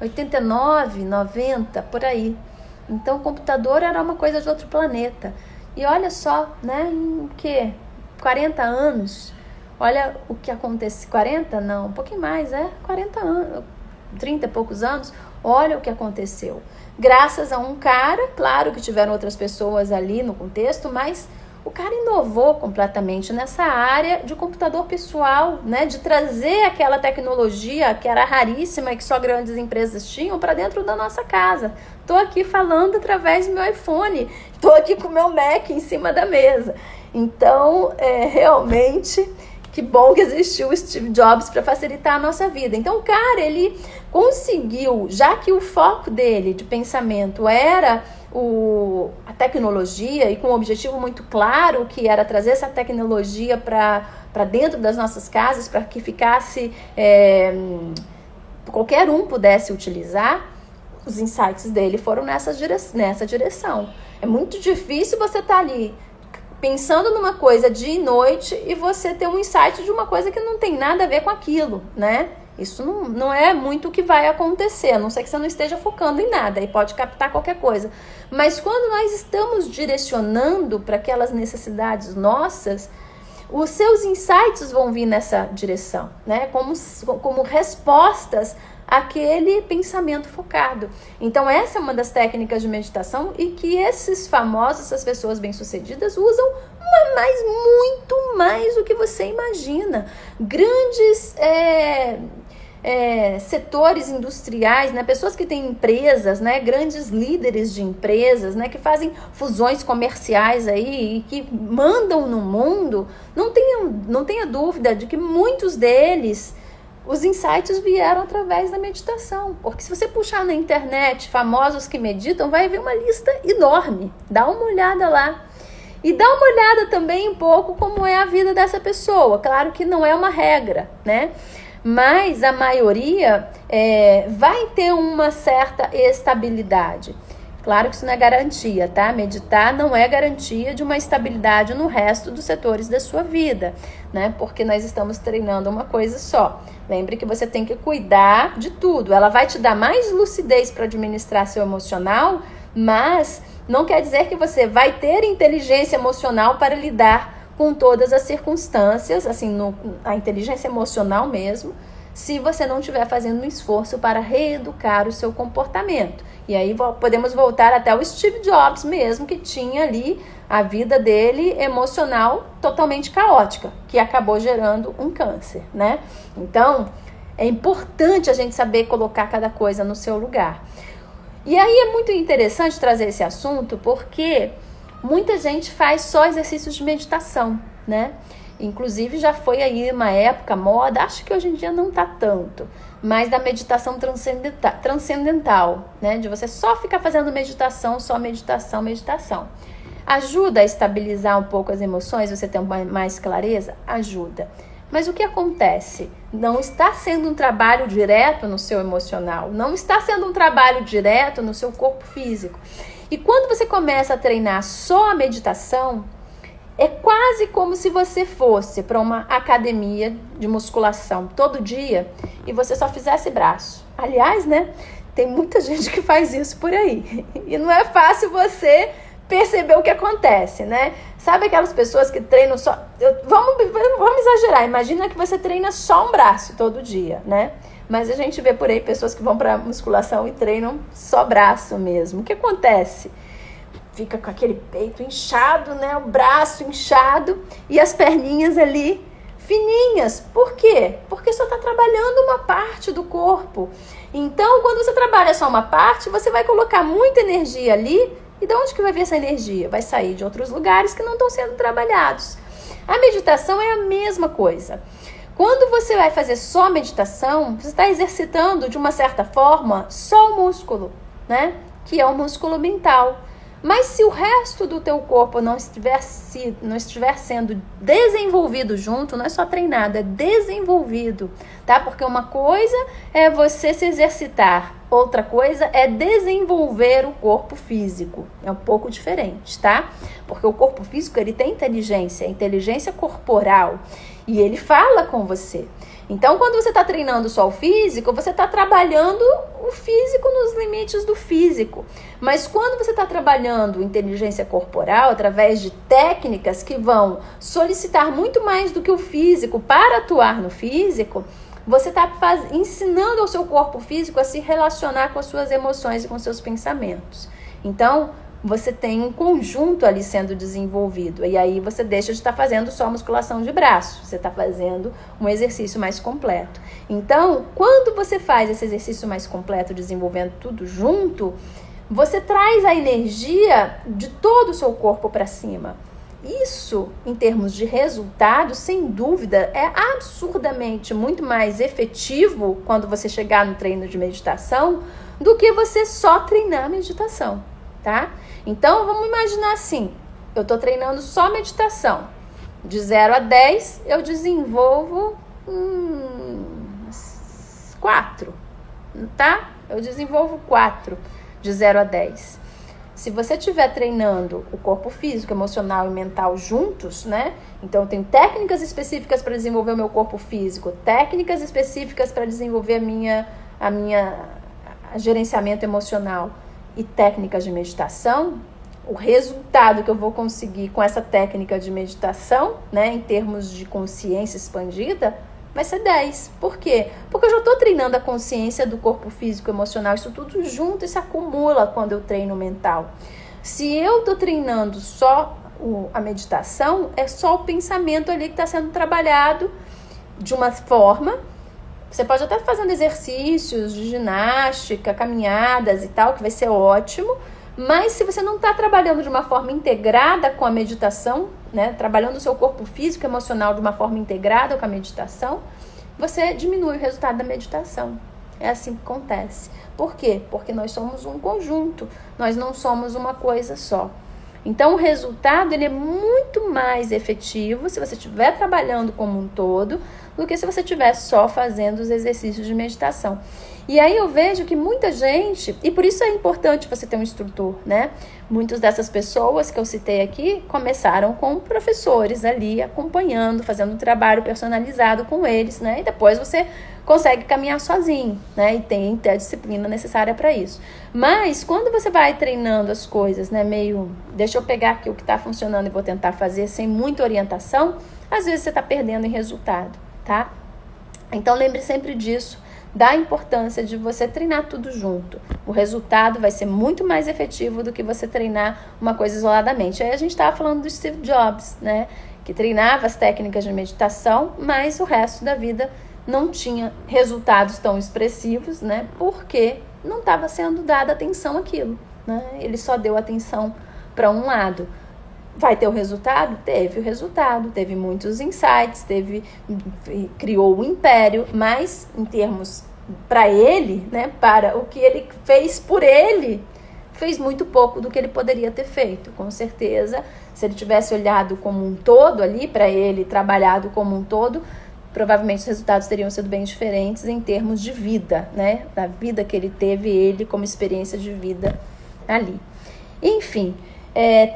89, 90, por aí. Então o computador era uma coisa de outro planeta. E olha só, né? Em 40 anos, olha o que acontece. 40? Não, um pouquinho mais, 40 anos. 30 e poucos anos, olha o que aconteceu. Graças a um cara, claro que tiveram outras pessoas ali no contexto, mas o cara inovou completamente nessa área de computador pessoal, né? De trazer aquela tecnologia que era raríssima e que só grandes empresas tinham para dentro da nossa casa. Estou aqui falando através do meu iPhone, estou aqui com o meu Mac em cima da mesa. Então, realmente, que bom que existiu o Steve Jobs para facilitar a nossa vida. Então, o cara, ele conseguiu, já que o foco dele de pensamento era a tecnologia, e com um objetivo muito claro, que era trazer essa tecnologia para para dentro das nossas casas, para que ficasse, qualquer um pudesse utilizar, os insights dele foram nessa direção. É muito difícil você estar ali pensando numa coisa dia e noite e você ter um insight de uma coisa que não tem nada a ver com aquilo, né? Isso não é muito o que vai acontecer, a não ser que você não esteja focando em nada e pode captar qualquer coisa. Mas quando nós estamos direcionando para aquelas necessidades nossas, os seus insights vão vir nessa direção, né? Como respostas àquele pensamento focado. Então essa é uma das técnicas de meditação e que esses famosos, essas pessoas bem-sucedidas usam, mas muito mais do que você imagina. Grandes setores industriais, né? Pessoas que têm empresas, né? Grandes líderes de empresas, né? Que fazem fusões comerciais aí e que mandam no mundo, não tenha dúvida de que muitos deles, os insights vieram através da meditação. Porque se você puxar na internet famosos que meditam, vai ver uma lista enorme. Dá uma olhada lá. E dá uma olhada também um pouco como é a vida dessa pessoa. Claro que não é uma regra, né? Mas a maioria vai ter uma certa estabilidade. Claro que isso não é garantia, tá? Meditar não é garantia de uma estabilidade no resto dos setores da sua vida, né? Porque nós estamos treinando uma coisa só. Lembre que você tem que cuidar de tudo. Ela vai te dar mais lucidez para administrar seu emocional, mas não quer dizer que você vai ter inteligência emocional para lidar com todas as circunstâncias, assim, a inteligência emocional mesmo, se você não estiver fazendo um esforço para reeducar o seu comportamento. E aí podemos voltar até o Steve Jobs mesmo, que tinha ali a vida dele emocional totalmente caótica, que acabou gerando um câncer, né? Então, é importante a gente saber colocar cada coisa no seu lugar. E aí é muito interessante trazer esse assunto, porque muita gente faz só exercícios de meditação, né? Inclusive já foi aí uma época moda, acho que hoje em dia não tá tanto, mas da meditação transcendental, né? De você só ficar fazendo meditação, só meditação, meditação. Ajuda a estabilizar um pouco as emoções, você ter mais clareza? Ajuda. Mas o que acontece? Não está sendo um trabalho direto no seu emocional, não está sendo um trabalho direto no seu corpo físico. E quando você começa a treinar só a meditação, é quase como se você fosse para uma academia de musculação todo dia e você só fizesse braço. Aliás, né? Tem muita gente que faz isso por aí. E não é fácil você perceber o que acontece, né? Sabe aquelas pessoas que treinam só... Vamos exagerar. Imagina que você treina só um braço todo dia, né? Mas a gente vê por aí pessoas que vão para musculação e treinam só braço mesmo. O que acontece? Fica com aquele peito inchado, né? O braço inchado e as perninhas ali fininhas. Por quê? Porque só está trabalhando uma parte do corpo. Então, quando você trabalha só uma parte, você vai colocar muita energia ali. E de onde que vai vir essa energia? Vai sair de outros lugares que não estão sendo trabalhados. A meditação é a mesma coisa. Quando você vai fazer só meditação, você está exercitando, de uma certa forma, só o músculo, né? Que é o músculo mental. Mas se o resto do teu corpo não estiver sendo desenvolvido junto, não é só treinado, é desenvolvido, tá? Porque uma coisa é você se exercitar, outra coisa é desenvolver o corpo físico. É um pouco diferente, tá? Porque o corpo físico, ele tem inteligência corporal, e ele fala com você. Então, quando você está treinando só o físico, você está trabalhando o físico nos limites do físico. Mas quando você está trabalhando inteligência corporal, através de técnicas que vão solicitar muito mais do que o físico para atuar no físico, você está ensinando ao seu corpo físico a se relacionar com as suas emoções e com seus pensamentos. Então, você tem um conjunto ali sendo desenvolvido. E aí você deixa de estar fazendo só musculação de braço. Você está fazendo um exercício mais completo. Então, quando você faz esse exercício mais completo, desenvolvendo tudo junto, você traz a energia de todo o seu corpo para cima. Isso, em termos de resultado, sem dúvida, é absurdamente muito mais efetivo quando você chegar no treino de meditação do que você só treinar a meditação, tá? Então, vamos imaginar assim, eu estou treinando só meditação. De 0 a 10, eu desenvolvo 4, tá? Eu desenvolvo 4 de 0 a 10. Se você estiver treinando o corpo físico, emocional e mental juntos, né? Então, eu tenho técnicas específicas para desenvolver o meu corpo físico, técnicas específicas para desenvolver a minha gerenciamento emocional e técnicas de meditação. O resultado que eu vou conseguir com essa técnica de meditação, né, em termos de consciência expandida, vai ser 10. Por quê? Porque eu já estou treinando a consciência do corpo físico e emocional. Isso tudo junto e se acumula quando eu treino mental. Se eu estou treinando só a meditação, é só o pensamento ali que está sendo trabalhado de uma forma. Você pode até estar fazendo exercícios de ginástica, caminhadas e tal, que vai ser ótimo. Mas se você não está trabalhando de uma forma integrada com a meditação, né, trabalhando o seu corpo físico e emocional de uma forma integrada com a meditação, você diminui o resultado da meditação. É assim que acontece. Por quê? Porque nós somos um conjunto, nós não somos uma coisa só. Então, o resultado ele é muito mais efetivo se você estiver trabalhando como um todo do que se você estiver só fazendo os exercícios de meditação. E aí eu vejo que muita gente, e por isso é importante você ter um instrutor, né? Muitas dessas pessoas que eu citei aqui começaram com professores ali, acompanhando, fazendo um trabalho personalizado com eles, né? E depois você consegue caminhar sozinho, né? E tem a disciplina necessária para isso. Mas quando você vai treinando as coisas, né? Meio, deixa eu pegar aqui o que está funcionando e vou tentar fazer sem muita orientação, às vezes você está perdendo em resultado, tá? Então lembre sempre disso. Da importância de você treinar tudo junto. O resultado vai ser muito mais efetivo do que você treinar uma coisa isoladamente. Aí a gente estava falando do Steve Jobs, né? Que treinava as técnicas de meditação, mas o resto da vida não tinha resultados tão expressivos, né? Porque não estava sendo dada atenção àquilo, né? Ele só deu atenção para um lado. Vai ter o resultado? Teve o resultado, teve muitos insights, criou o império, mas em termos para ele, né, para o que ele fez por ele, fez muito pouco do que ele poderia ter feito. Com certeza, se ele tivesse olhado como um todo ali para ele, trabalhado como um todo, provavelmente os resultados teriam sido bem diferentes em termos de vida, né, da vida que ele teve, ele como experiência de vida ali. Enfim,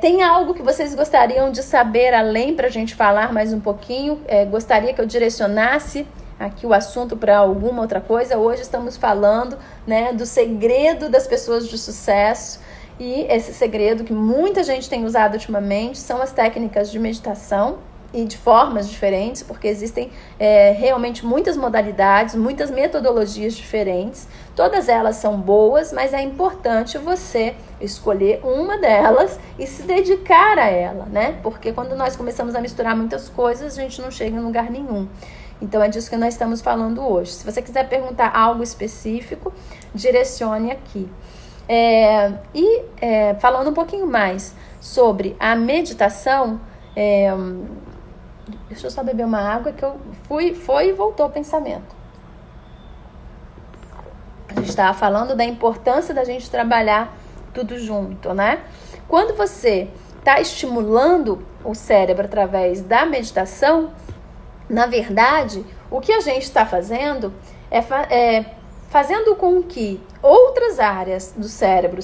tem algo que vocês gostariam de saber além para a gente falar mais um pouquinho? Gostaria que eu direcionasse aqui o assunto para alguma outra coisa? Hoje estamos falando, né, do segredo das pessoas de sucesso, e esse segredo que muita gente tem usado ultimamente são as técnicas de meditação, e de formas diferentes, porque existem realmente muitas modalidades, muitas metodologias diferentes. Todas elas são boas, mas é importante você escolher uma delas e se dedicar a ela, né? Porque quando nós começamos a misturar muitas coisas, a gente não chega em lugar nenhum. Então é disso que nós estamos falando hoje. Se você quiser perguntar algo específico, direcione aqui. Falando um pouquinho mais sobre a meditação, deixa eu só beber uma água que eu foi e voltou o pensamento. A gente estava falando da importância da gente trabalhar tudo junto, né? Quando você está estimulando o cérebro através da meditação, na verdade, o que a gente está fazendo é fazendo com que outras áreas do cérebro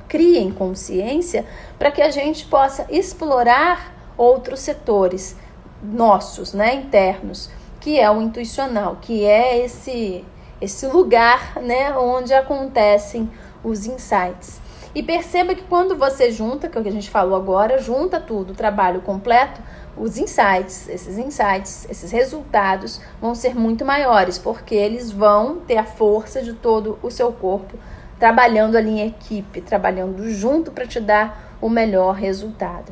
criem consciência para que a gente possa explorar outros setores nossos, né, internos, que é o intuicional, que é esse lugar, né, onde acontecem os insights. E perceba que quando você junta, que é o que a gente falou agora, junta tudo, o trabalho completo, os insights, esses resultados vão ser muito maiores, porque eles vão ter a força de todo o seu corpo trabalhando ali em equipe, trabalhando junto para te dar o melhor resultado.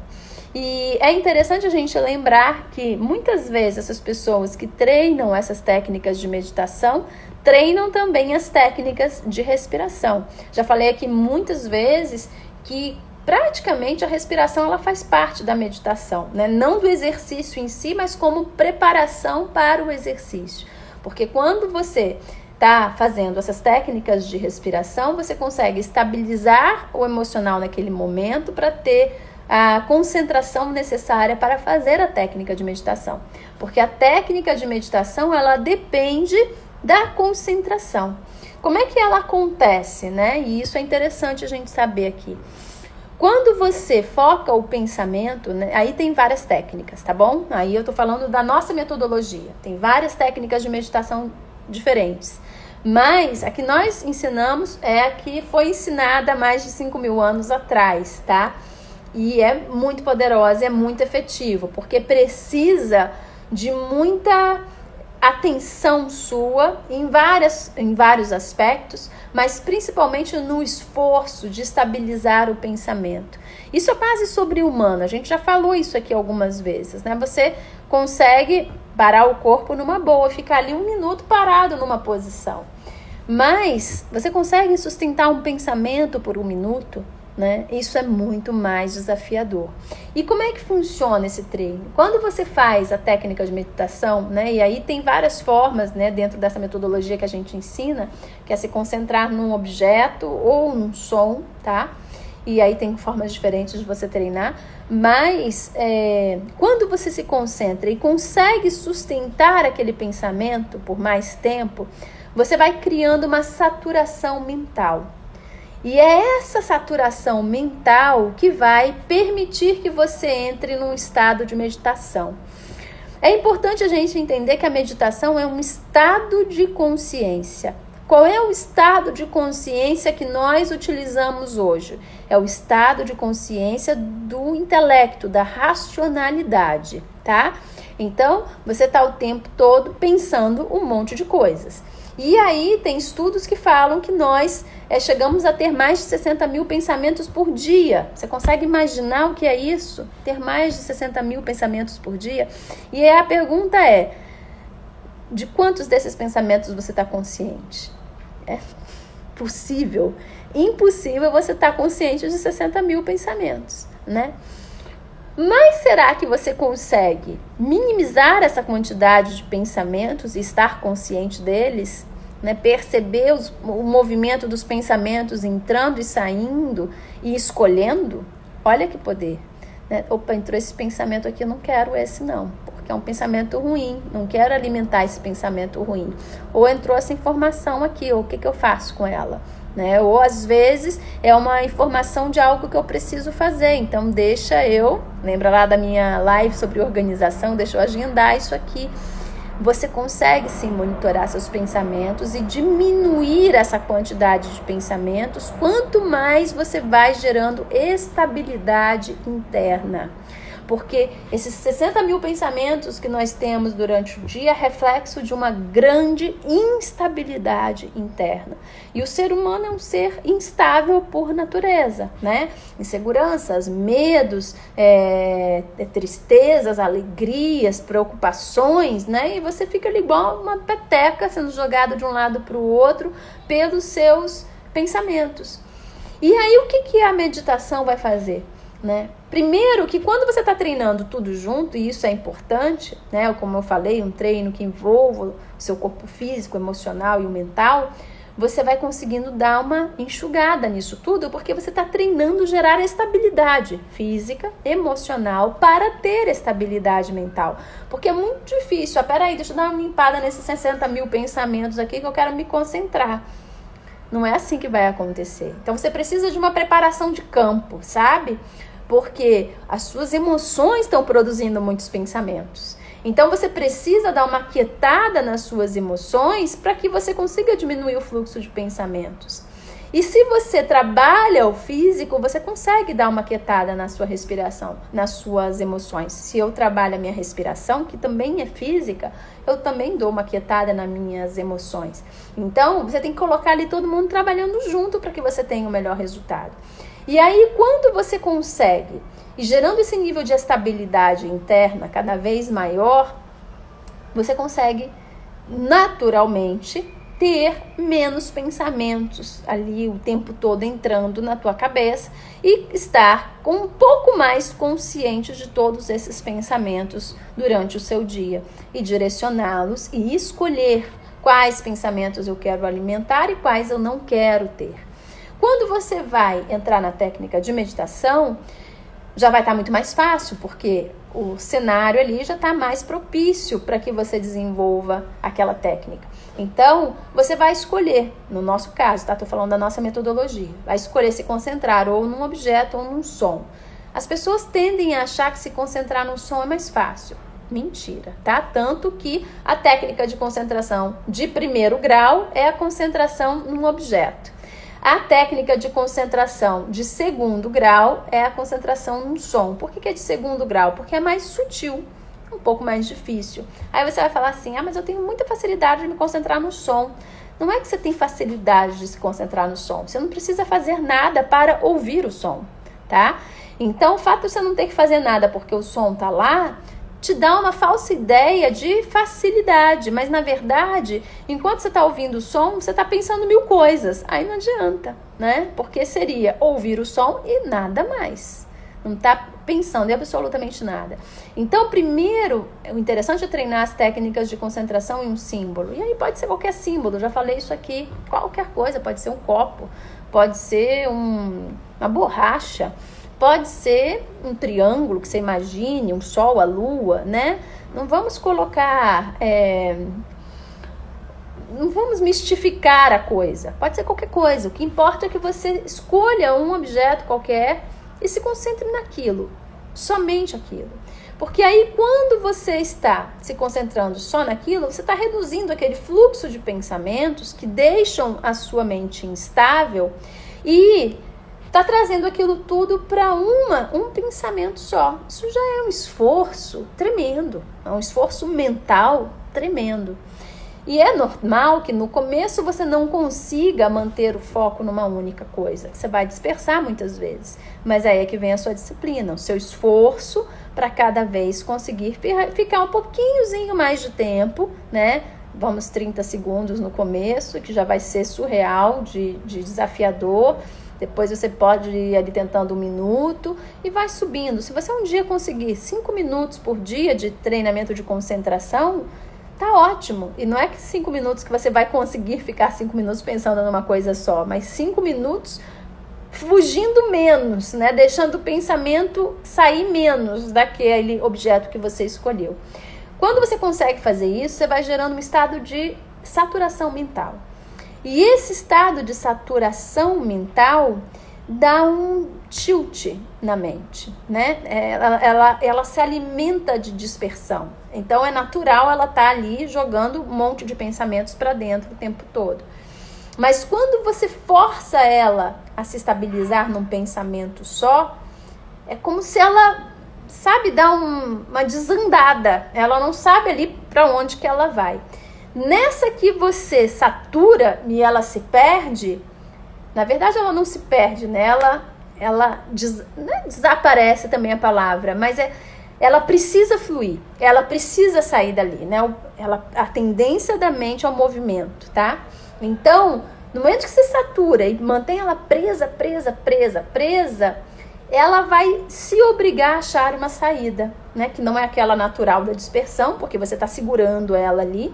E é interessante a gente lembrar que muitas vezes essas pessoas que treinam essas técnicas de meditação treinam também as técnicas de respiração. Já falei aqui muitas vezes que praticamente a respiração ela faz parte da meditação, né? Não do exercício em si, mas como preparação para o exercício. Porque quando você está fazendo essas técnicas de respiração, você consegue estabilizar o emocional naquele momento para ter a concentração necessária para fazer a técnica de meditação. Porque a técnica de meditação, ela depende da concentração. Como é que ela acontece, né? E isso é interessante a gente saber aqui. Quando você foca o pensamento, né, aí tem várias técnicas, tá bom? Aí eu tô falando da nossa metodologia. Tem várias técnicas de meditação diferentes. Mas a que nós ensinamos é a que foi ensinada há mais de 5.000 anos atrás, tá? E é muito poderosa, é muito efetivo, porque precisa de muita atenção sua em vários aspectos, mas principalmente no esforço de estabilizar o pensamento. Isso é quase sobre-humano, a gente já falou isso aqui algumas vezes, né? Você consegue parar o corpo numa boa, ficar ali 1 minuto parado numa posição. Mas você consegue sustentar um pensamento por 1 minuto? Né? Isso é muito mais desafiador. E como é que funciona esse treino? Quando você faz a técnica de meditação, né? E aí tem várias formas, né, dentro dessa metodologia que a gente ensina, que é se concentrar num objeto ou num som, tá? E aí tem formas diferentes de você treinar, mas quando você se concentra e consegue sustentar aquele pensamento por mais tempo, você vai criando uma saturação mental. E é essa saturação mental que vai permitir que você entre num estado de meditação. É importante a gente entender que a meditação é um estado de consciência. Qual é o estado de consciência que nós utilizamos hoje? É o estado de consciência do intelecto, da racionalidade, tá? Então, você está o tempo todo pensando um monte de coisas. E aí tem estudos que falam que nós chegamos a ter mais de 60.000 pensamentos por dia. Você consegue imaginar o que é isso? Ter mais de 60.000 pensamentos por dia? E a pergunta é, de quantos desses pensamentos você está consciente? É possível? Impossível você estar consciente de 60.000 pensamentos, né? Mas será que você consegue minimizar essa quantidade de pensamentos e estar consciente deles? Né? Perceber o movimento dos pensamentos entrando e saindo e escolhendo? Olha que poder. Né? Opa, entrou esse pensamento aqui, eu não quero esse não, porque é um pensamento ruim, não quero alimentar esse pensamento ruim. Ou entrou essa informação aqui, o que eu faço com ela? Né? Ou às vezes é uma informação de algo que eu preciso fazer, então lembra lá da minha live sobre organização, deixa eu agendar isso aqui. Você consegue sim monitorar seus pensamentos e diminuir essa quantidade de pensamentos quanto mais você vai gerando estabilidade interna. Porque esses 60.000 pensamentos que nós temos durante o dia é reflexo de uma grande instabilidade interna. E o ser humano é um ser instável por natureza, né? Inseguranças, medos, tristezas, alegrias, preocupações, né? E você fica ali igual uma peteca sendo jogado de um lado para o outro pelos seus pensamentos. E aí o que a meditação vai fazer? Né? Primeiro que quando você está treinando tudo junto, e isso é importante, né? Como eu falei, um treino que envolva o seu corpo físico, emocional e o mental, você vai conseguindo dar uma enxugada nisso tudo, porque você está treinando gerar estabilidade física, emocional, para ter estabilidade mental. Porque é muito difícil, peraí, deixa eu dar uma limpada nesses 60.000 pensamentos aqui que eu quero me concentrar. Não é assim que vai acontecer. Então você precisa de uma preparação de campo, sabe? Porque as suas emoções estão produzindo muitos pensamentos. Então você precisa dar uma quietada nas suas emoções para que você consiga diminuir o fluxo de pensamentos. E se você trabalha o físico, você consegue dar uma quietada na sua respiração, nas suas emoções. Se eu trabalho a minha respiração, que também é física, eu também dou uma quietada nas minhas emoções. Então, você tem que colocar ali todo mundo trabalhando junto para que você tenha o melhor resultado. E aí, quando você consegue, e gerando esse nível de estabilidade interna cada vez maior, você consegue naturalmente ter menos pensamentos ali o tempo todo entrando na tua cabeça e estar um pouco mais consciente de todos esses pensamentos durante o seu dia e direcioná-los e escolher quais pensamentos eu quero alimentar e quais eu não quero ter. Quando você vai entrar na técnica de meditação, já vai estar muito mais fácil, porque o cenário ali já está mais propício para que você desenvolva aquela técnica. Então, você vai escolher, no nosso caso, tá? Estou falando da nossa metodologia, vai escolher se concentrar ou num objeto ou num som. As pessoas tendem a achar que se concentrar num som é mais fácil. Mentira, tá? Tanto que a técnica de concentração de primeiro grau é a concentração num objeto. A técnica de concentração de segundo grau é a concentração num som. Por que é de segundo grau? Porque é mais sutil, um pouco mais difícil. Aí você vai falar assim, mas eu tenho muita facilidade de me concentrar no som. Não é que você tem facilidade de se concentrar no som. Você não precisa fazer nada para ouvir o som, tá? Então, o fato de você não ter que fazer nada porque o som tá lá, te dá uma falsa ideia de facilidade, mas na verdade, enquanto você está ouvindo o som, você está pensando mil coisas. Aí não adianta, né? Porque seria ouvir o som e nada mais. Não está pensando em absolutamente nada. Então, primeiro, o interessante é treinar as técnicas de concentração em um símbolo. E aí pode ser qualquer símbolo, já falei isso aqui. Qualquer coisa, pode ser um copo, pode ser uma borracha, pode ser um triângulo que você imagine, um sol, a lua, né? Não vamos colocar... não vamos mistificar a coisa. Pode ser qualquer coisa. O que importa é que você escolha um objeto qualquer e se concentre naquilo. Somente aquilo. Porque aí, quando você está se concentrando só naquilo, você está reduzindo aquele fluxo de pensamentos que deixam a sua mente instável e está trazendo aquilo tudo para um pensamento só. Isso já é um esforço tremendo, é um esforço mental tremendo. E é normal que no começo você não consiga manter o foco numa única coisa. Você vai dispersar muitas vezes. Mas aí é que vem a sua disciplina, o seu esforço para cada vez conseguir ficar um pouquinhozinho mais de tempo, né? Vamos 30 segundos no começo, que já vai ser surreal, de desafiador. Depois você pode ir ali tentando 1 minuto e vai subindo. Se você um dia conseguir 5 minutos por dia de treinamento de concentração, tá ótimo. E não é que 5 minutos que você vai conseguir ficar 5 minutos pensando numa coisa só, mas 5 minutos fugindo menos, né? Deixando o pensamento sair menos daquele objeto que você escolheu. Quando você consegue fazer isso, você vai gerando um estado de saturação mental. E esse estado de saturação mental dá um tilt na mente, né? Ela se alimenta de dispersão. Então, é natural ela estar ali jogando um monte de pensamentos para dentro o tempo todo. Mas quando você força ela a se estabilizar num pensamento só, é como se ela, sabe, dá uma desandada. Ela não sabe ali para onde que ela vai. Nessa que você satura e ela se perde, na verdade ela não se perde, né? Ela desaparece também a palavra, mas ela precisa fluir, ela precisa sair dali, né? A tendência da mente é o movimento, tá? Então, no momento que você satura e mantém ela presa, ela vai se obrigar a achar uma saída, né? Que não é aquela natural da dispersão, porque você está segurando ela ali.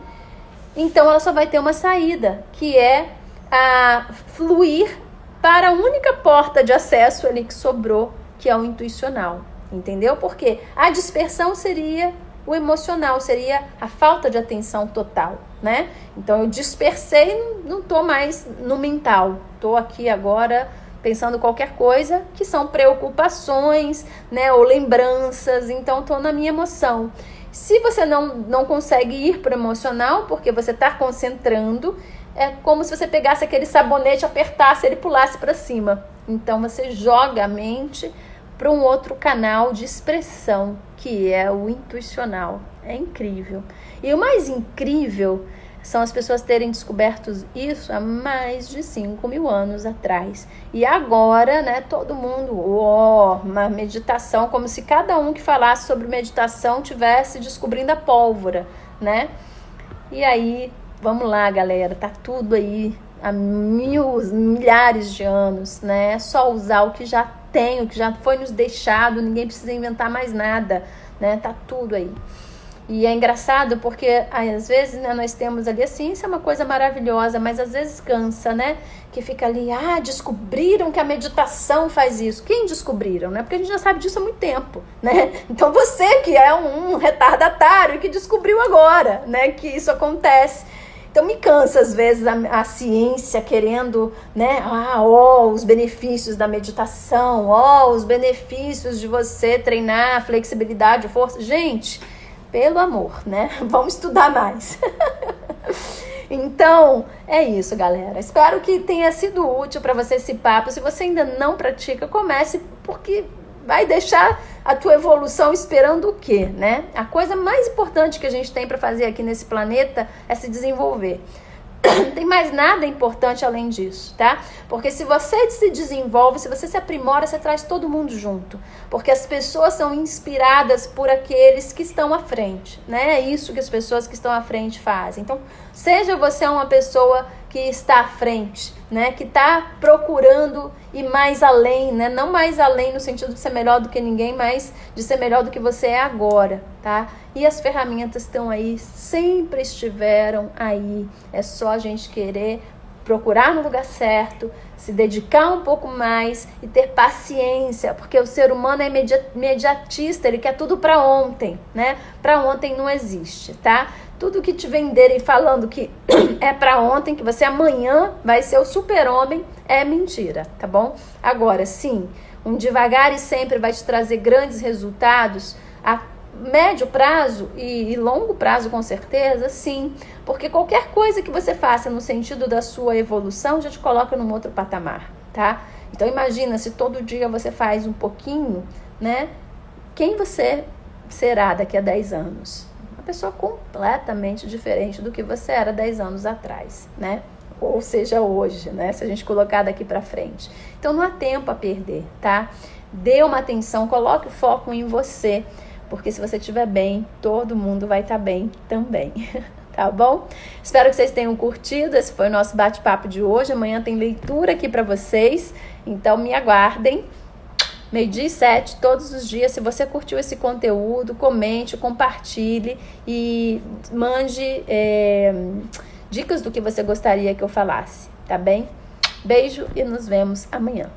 Então, ela só vai ter uma saída, que é a fluir para a única porta de acesso ali que sobrou, que é o intuicional, entendeu? Porque a dispersão seria o emocional, seria a falta de atenção total, né? Então, eu dispersei e não estou mais no mental, estou aqui agora pensando qualquer coisa, que são preocupações, né, ou lembranças, então estou na minha emoção. Se você não consegue ir para o emocional, porque você está concentrando, é como se você pegasse aquele sabonete, apertasse ele e pulasse para cima. Então, você joga a mente para um outro canal de expressão, que é o intuicional. É incrível. E o mais incrível são as pessoas terem descoberto isso há mais de 5.000 anos atrás. E agora, né, todo mundo, uma meditação, como se cada um que falasse sobre meditação tivesse descobrindo a pólvora, né? E aí, vamos lá, galera, tá tudo aí há milhares de anos, né? É só usar o que já tem, o que já foi nos deixado, ninguém precisa inventar mais nada, né? Tá tudo aí. E é engraçado porque às vezes, né, nós temos ali a ciência, é uma coisa maravilhosa, mas às vezes cansa, né? Que fica ali, descobriram que a meditação faz isso. Quem descobriram, né? Porque a gente já sabe disso há muito tempo, né? Então você que é um retardatário que descobriu agora, né, que isso acontece. Então me cansa às vezes a ciência querendo, né, os benefícios da meditação, os benefícios de você treinar a flexibilidade, força. Gente, pelo amor, né? Vamos estudar mais. Então, é isso, galera. Espero que tenha sido útil para você esse papo. Se você ainda não pratica, comece, porque vai deixar a tua evolução esperando o quê, né? A coisa mais importante que a gente tem para fazer aqui nesse planeta é se desenvolver. Não tem mais nada importante além disso, tá? Porque se você se desenvolve, se você se aprimora, você traz todo mundo junto. Porque as pessoas são inspiradas por aqueles que estão à frente, né? É isso que as pessoas que estão à frente fazem. Então, seja você uma pessoa que está à frente, né? Que está procurando ir mais além, né? Não mais além no sentido de ser melhor do que ninguém, mas de ser melhor do que você é agora, tá? E as ferramentas estão aí, sempre estiveram aí. É só a gente querer procurar no lugar certo, se dedicar um pouco mais e ter paciência, porque o ser humano é imediatista, ele quer tudo para ontem, né? Para ontem não existe, tá? Tudo que te venderem falando que é para ontem, que você amanhã vai ser o super-homem, é mentira, tá bom? Agora, sim, um devagar e sempre vai te trazer grandes resultados a médio prazo e longo prazo, com certeza, sim. Porque qualquer coisa que você faça no sentido da sua evolução já te coloca num outro patamar, tá? Então, imagina se todo dia você faz um pouquinho, né? Quem você será daqui a 10 anos? Uma pessoa completamente diferente do que você era 10 anos atrás, né? Ou seja, hoje, né? Se a gente colocar daqui pra frente. Então, não há tempo a perder, tá? Dê uma atenção, coloque o foco em você. Porque se você estiver bem, todo mundo vai estar bem também, tá bom? Espero que vocês tenham curtido, esse foi o nosso bate-papo de hoje. Amanhã tem leitura aqui para vocês, então me aguardem. 12h07, todos os dias. Se você curtiu esse conteúdo, comente, compartilhe e mande dicas do que você gostaria que eu falasse, tá bem? Beijo e nos vemos amanhã.